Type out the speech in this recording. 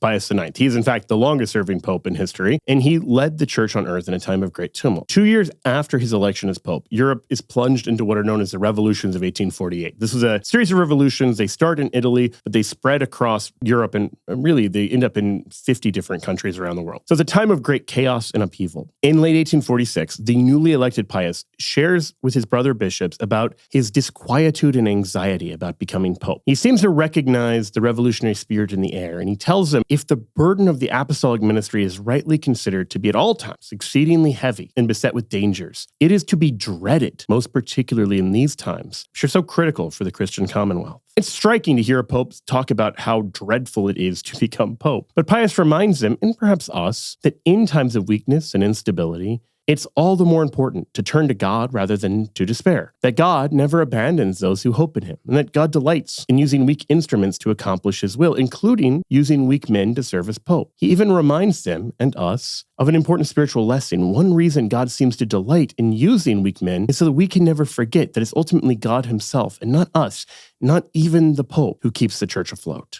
Pius IX. He is, in fact, the longest-serving pope in history, and he led the church on earth in a time of great tumult. 2 years after his election as pope, Europe is plunged into what are known as the revolutions of 1848. This was a series of revolutions. They start in Italy, but they spread across Europe, and really they end up in 50 different countries around the world. So it's a time of great chaos and upheaval. In late 1846, the newly elected Pius shares with his brother bishops about his disquietude and anxiety about becoming pope. He seems to recognize the revolutionary spirit in the air, and he tells them if the burden of the apostolic ministry is rightly considered to be at all times exceedingly heavy and beset with dangers, it is to be dreaded, most particularly in these times, which are so critical for the Christian commonwealth. It's striking to hear a pope talk about how dreadful it is to become pope. But Pius reminds them, and perhaps us, that in times of weakness and instability, it's all the more important to turn to God rather than to despair. That God never abandons those who hope in him, and that God delights in using weak instruments to accomplish his will, including using weak men to serve as pope. He even reminds them, and us, of an important spiritual lesson. One reason God seems to delight in using weak men is so that we can never forget that it's ultimately God himself, and not us, not even the pope, who keeps the church afloat.